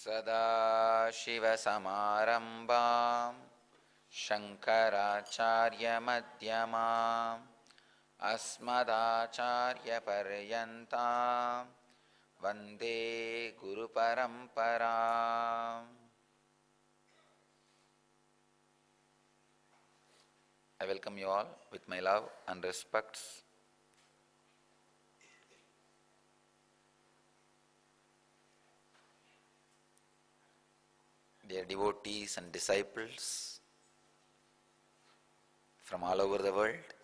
सदाशिवसमारम्भां शङ्कराचार्यमध्यमाम् अस्मदाचार्यपर्यन्तां वन्दे गुरुपरम्पराम्. I welcome you all with my love and respects. Dear devotees and disciples from all over the world,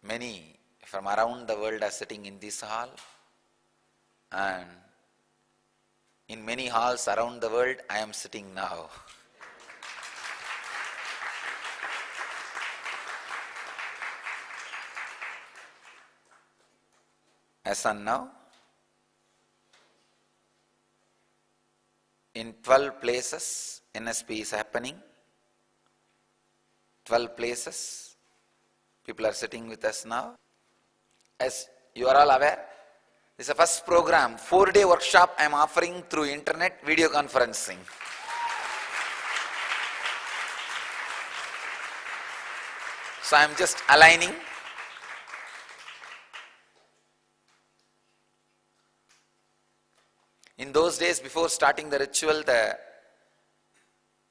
many from around the world are sitting in this hall, and in many halls around the world I am sitting now. As on now, in 12 places NSP is happening. 12 places people are sitting with us now. As you are all aware, this is the first program, 4-day workshop I am offering through internet video conferencing. So I am just aligning. In those days, before starting the ritual, the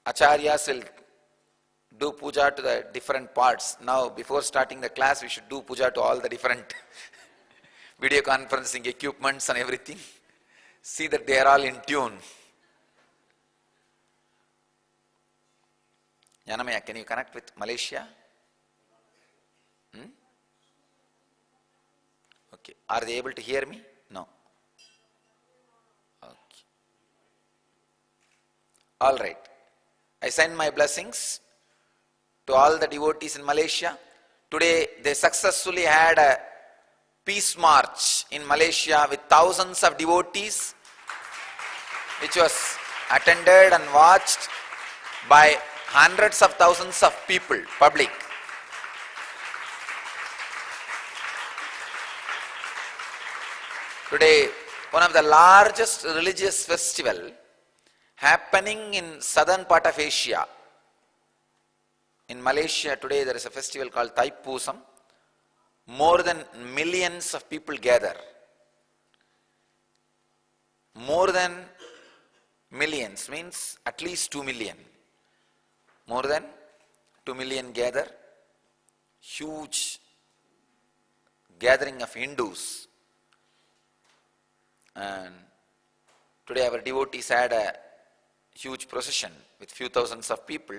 acharyas will do puja to the different parts. Now, before starting the class, we should do puja to all the different video conferencing equipments and everything. See that they are all in tune. Yanamaya, can you connect with Malaysia? Okay. Are they able to hear me? No. Okay. All right. I send my blessings to all the devotees in Malaysia. Today they successfully had a peace march in Malaysia with thousands of devotees, which was attended and watched by hundreds of thousands of people, public. Today, one of the largest religious festival happening in southern part of Asia. In Malaysia today there is a festival called Thaipusam. More than millions of people gather. More than millions means at least 2 million. More than 2 million gather. Huge gathering of Hindus. And today our devotees had a huge procession with few thousands of people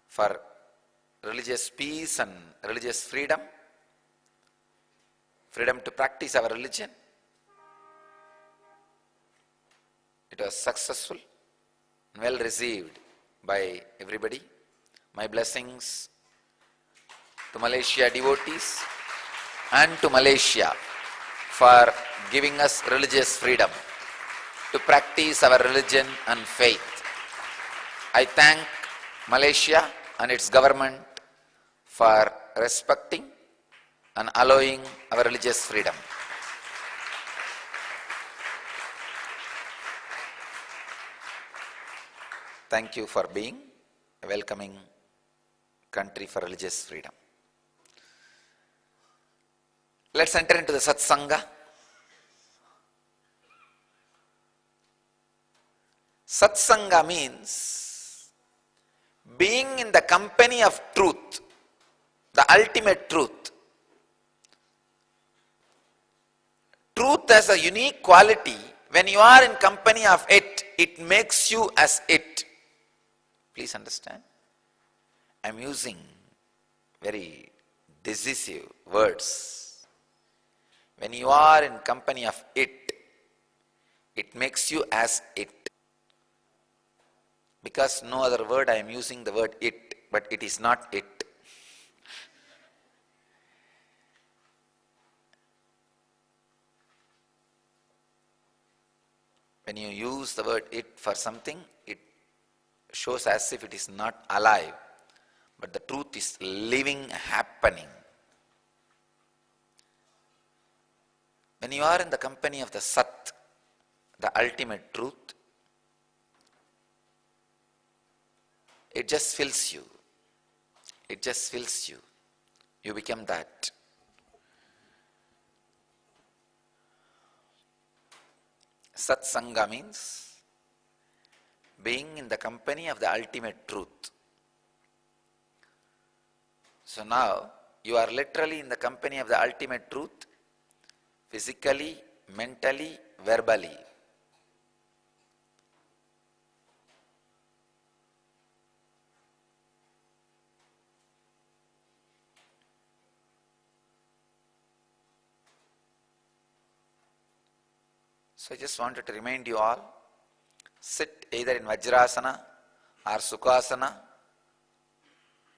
for religious peace and religious freedom, freedom to practice our religion. It was successful, well received by everybody. My blessings to Malaysia devotees and to Malaysia for giving us religious freedom to practice our religion and faith. I thank Malaysia and its government for respecting and allowing our religious freedom. Thank you for being a welcoming country for religious freedom. Let's enter into the Satsanga. Satsanga means being in the company of truth, the ultimate truth. Truth has a unique quality. When you are in company of it, it makes you as it. Please understand. I am using very decisive words. When you are in company of it, it makes you as it. Because no other word I am using the word it, but it is not it. When you use the word it for something, it shows as if it is not alive. But the truth is living, happy. happening. When you are in the company of the Sat, the ultimate truth, it just fills you. It just fills you. You become that. Satsanga means being in the company of the ultimate truth. So now you are literally in the company of the ultimate truth, physically, mentally, verbally. So I just wanted to remind you all, sit either in Vajrasana or Sukhasana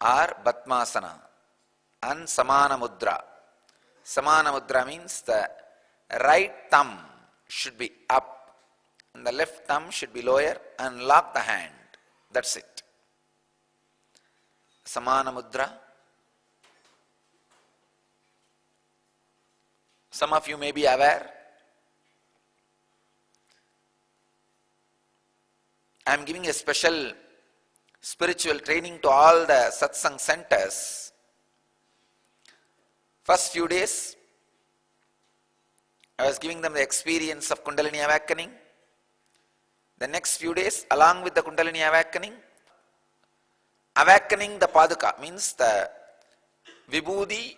or Batmasana and Samana Mudra. Samana Mudra means the right thumb should be up and the left thumb should be lower, and lock the hand. That's it. Samana Mudra. Some of you may be aware, I am giving a special spiritual training to all the satsang centers. First few days, I was giving them the experience of Kundalini awakening. The next few days, along with the Kundalini awakening the Paduka, means the Vibhuti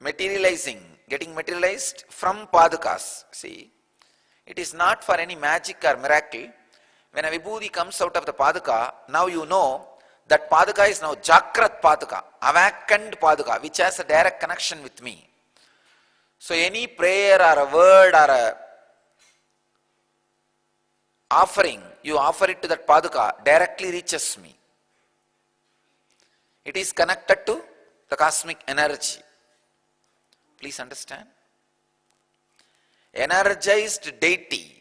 materializing, getting materialized from Padukas. See, it is not for any magic or miracle. When a Vibhuti comes out of the Paduka, now you know that Paduka is now Jakrat Paduka, awakened Paduka, which has a direct connection with me. So any prayer or a word or a offering, you offer it to that Paduka, directly reaches me. It is connected to the cosmic energy. Please understand. Energized deity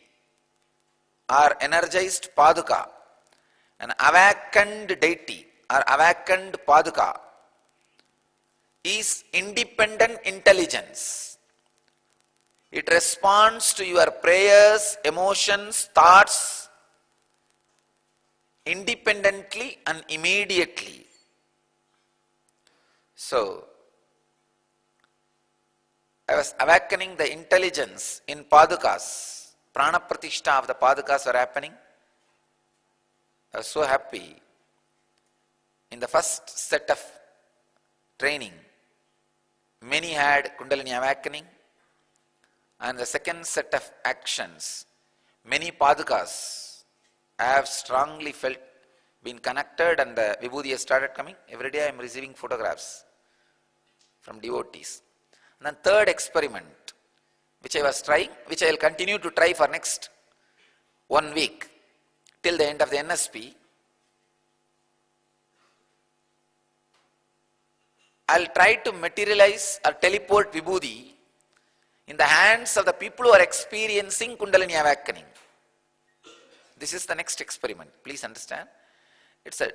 or energized Paduka, an awakened deity or awakened Paduka is independent intelligence. It responds to your prayers, emotions, thoughts independently and immediately. So, I was awakening the intelligence in Padukas. Prana Pratishtha of the Padukas were happening. I was so happy. In the first set of training, many had Kundalini awakening. And the second set of actions, many Padukas have strongly felt, been connected, and the Vibhuti has started coming. Every day I am receiving photographs from devotees. And then third experiment, which I was trying, which I will continue to try for next 1 week till the end of the NSP. I will try to materialize or teleport Vibhuti in the hands of the people who are experiencing Kundalini awakening. This is the next experiment. Please understand. It's a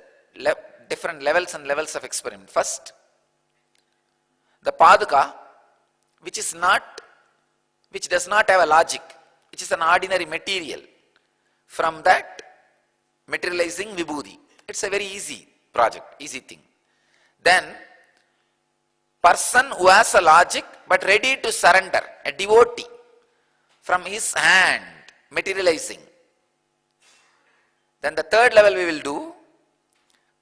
different levels and levels of experiment. First, the Paduka, which does not have a logic, which is an ordinary material. From that, materializing Vibhuti. It's a very easy project, easy thing. Then, person who has a logic but ready to surrender, a devotee, from his hand materializing. Then the third level we will do,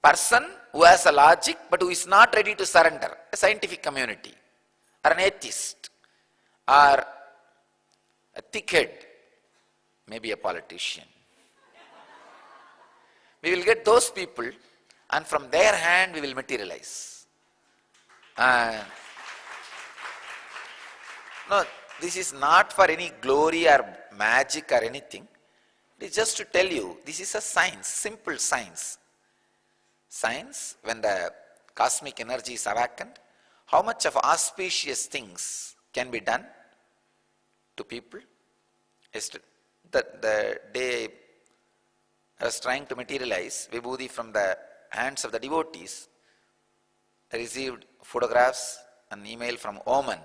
person who has a logic but who is not ready to surrender, a scientific community, or an atheist, or a thickhead, maybe a politician. We will get those people, and from their hand we will materialize. No, this is not for any glory or magic or anything. It is just to tell you, this is a science, simple science. Science, when the cosmic energy is awakened, how much of auspicious things can be done to people. The day I was trying to materialize Vibhuti from the hands of the devotees, I received photographs, an email from Oman,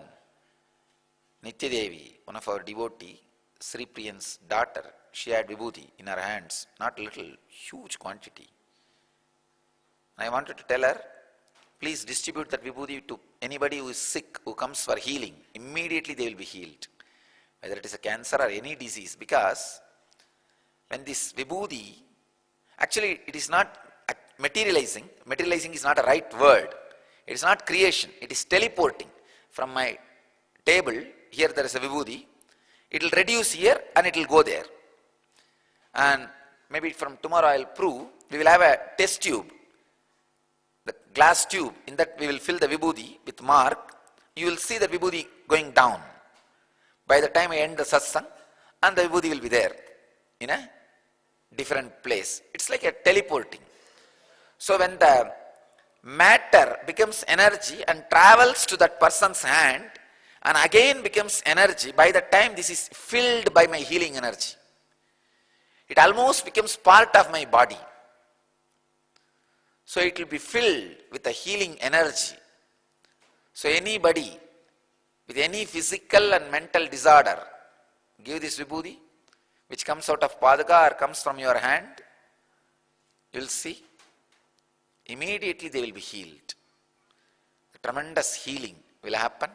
Nitya Devi, one of our devotee, Sri Priyan's daughter. She had vibhuti in her hands, not little, huge quantity. I wanted to tell her, please distribute that vibhuti to anybody who is sick, who comes for healing. Immediately they will be healed, whether it is a cancer or any disease, because when this vibhuti, actually it is not materializing is not a right word. It is not creation, it is teleporting. From my table, here there is a vibhuti, it will reduce here and it will go there. And maybe from tomorrow I will prove, we will have a test tube, the glass tube, in that we will fill the vibhuti with mark. You will see the vibhuti going down. By the time I end the satsang, and the vibhuti will be there in a different place. It's like a teleporting. So when the matter becomes energy and travels to that person's hand and again becomes energy, by the time this is filled by my healing energy, it almost becomes part of my body. So it will be filled with a healing energy. So anybody with any physical and mental disorder, give this vibhuti, which comes out of paduka or comes from your hand, you will see, immediately they will be healed. A tremendous healing will happen.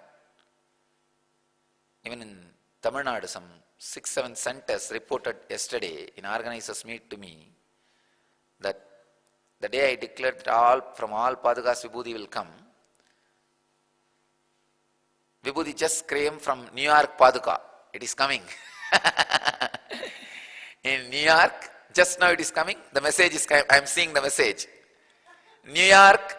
Even in Tamil Nadu, some 6-7 centers reported yesterday in organizers' meet to me that the day I declared that from all padukas vibhuti will come, vibhuti just came from New York paduka. It is coming. In New York, just now it is coming. The message is coming. I am seeing the message. New York,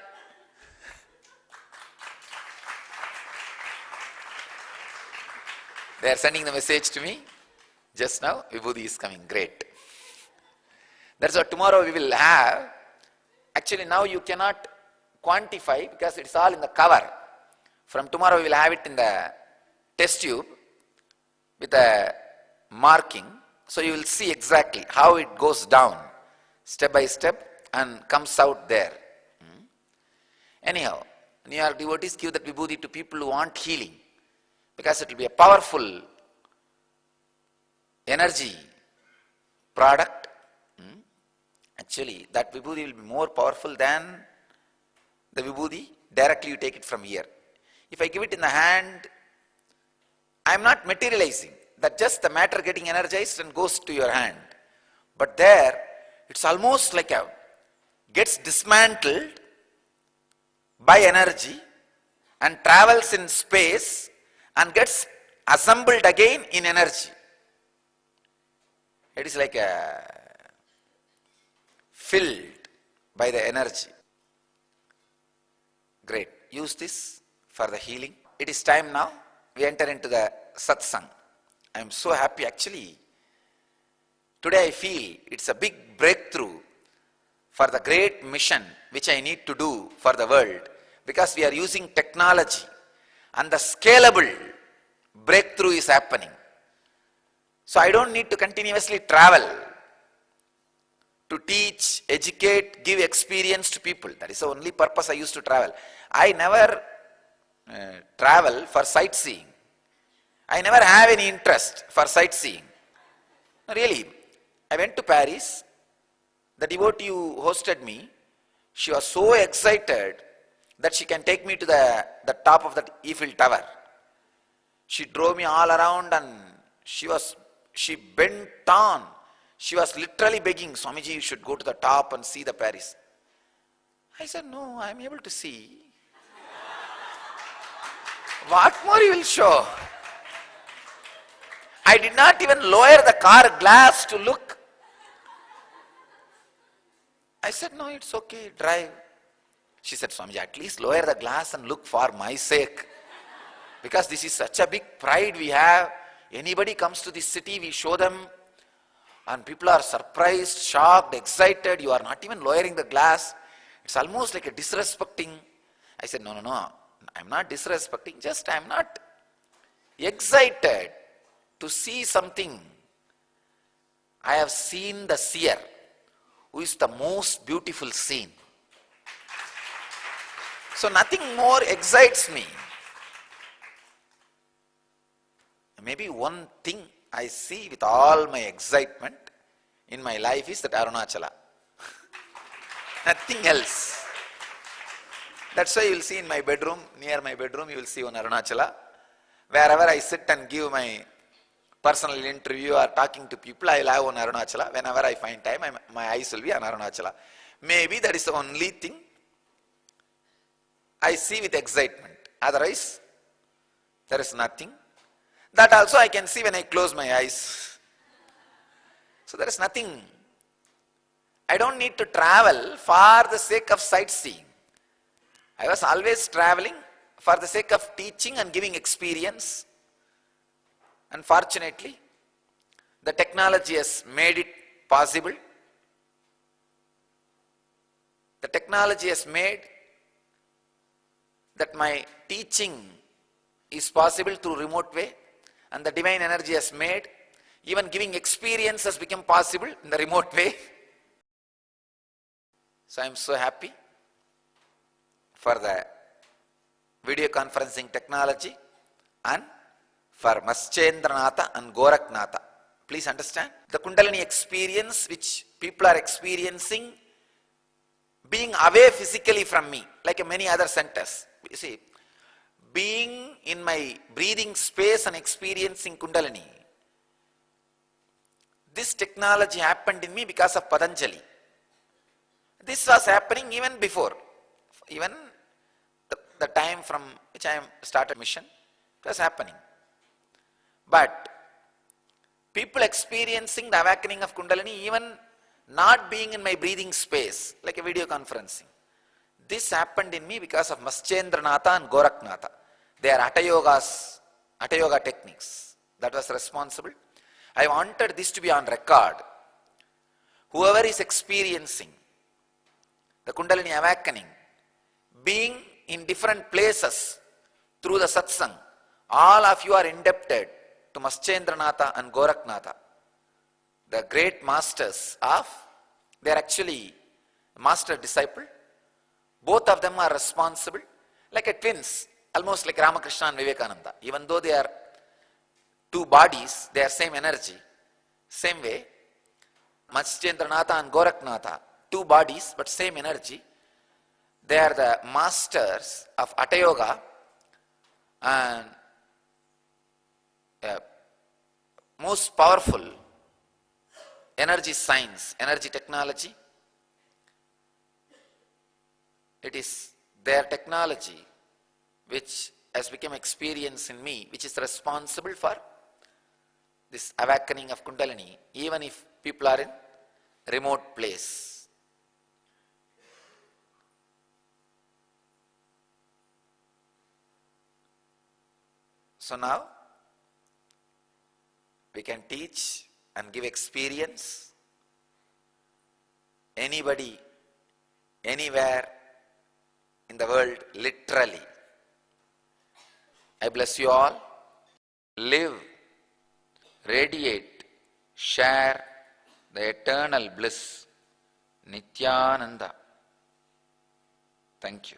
they are sending the message to me. Just now, vibhuti is coming. Great. That's what tomorrow we will have. Actually, now you cannot quantify because it's all in the cover. From tomorrow, we will have it in the test tube with a marking. So you will see exactly how it goes down, step by step, and comes out there. Anyhow, New York devotees give that vibhuti to people who want healing, because it will be a powerful energy product. Actually, that vibhuti will be more powerful than the vibhuti directly you take it from here. If I give it in the hand, I am not materializing. That just the matter getting energized and goes to your hand. But there, it's almost like a gets dismantled by energy and travels in space and gets assembled again in energy. It is like a filled by the energy. Great. Use this for the healing. It is time now. We enter into the satsang. I am so happy actually. Today I feel it's a big breakthrough for the great mission which I need to do for the world, because we are using technology and the scalable breakthrough is happening. So I don't need to continuously travel to teach, educate, give experience to people. That is the only purpose I used to travel. I never travel for sightseeing. I never have any interest for sightseeing. Really, I went to Paris. The devotee who hosted me, she was so excited that she can take me to the top of the Eiffel Tower. She drove me all around and she bent on. She was literally begging, Swamiji, you should go to the top and see the Paris. I said, no, I am able to see. What more you will show? I did not even lower the car glass to look. I said, no, it's okay, drive. She said, Swamiji, at least lower the glass and look for my sake. Because this is such a big pride we have. Anybody comes to this city, we show them. And people are surprised, shocked, excited. You are not even lowering the glass. It's almost like a disrespecting. I said, no, I'm not disrespecting. Just I'm not excited to see something. I have seen the seer, who is the most beautiful scene. So nothing more excites me. Maybe one thing I see with all my excitement in my life is that Arunachala. Nothing else. That's why you will see in my bedroom, near my bedroom, you will see one Arunachala. Wherever I sit and give my personal interview or talking to people, I will have one Arunachala. Whenever I find time, my eyes will be on Arunachala. Maybe that is the only thing I see with excitement. Otherwise, there is nothing. That also I can see when I close my eyes. So there is nothing. I don't need to travel for the sake of sightseeing. I was always traveling for the sake of teaching and giving experience. Unfortunately, the technology has made it possible. The technology has made that my teaching is possible through remote way, and the divine energy has made even giving experience has become possible in the remote way. So I am so happy for the video conferencing technology and for Maschendranatha and Goraknatha. Please understand, the Kundalini experience which people are experiencing being away physically from me, like many other centers. You see, being in my breathing space and experiencing Kundalini, this technology happened in me because of Patanjali. This was happening even before, even the time from which I started mission, it was happening. But people experiencing the awakening of Kundalini even not being in my breathing space, like a video conferencing, this happened in me because of Maschendranatha and Goraknatha. They are Hatha Yoga techniques. That was responsible. I wanted this to be on record. Whoever is experiencing the Kundalini awakening, being in different places through the satsang, all of you are indebted to Maschendranatha and Goraknatha, the great masters of, they are actually master disciple. Both of them are responsible, like a twins, almost like Ramakrishna and Vivekananda. Even though they are two bodies, they are same energy. Same way, Maschendranatha and Goraknatha, two bodies but same energy. They are the masters of Hatha Yoga and most powerful energy science, energy technology. It is their technology which has become experience in me, which is responsible for this awakening of Kundalini, even if people are in remote place. So now we can teach and give experience. Anybody, anywhere in the world, literally. I bless you all. Live, radiate, share the eternal bliss, Nityananda. Thank you.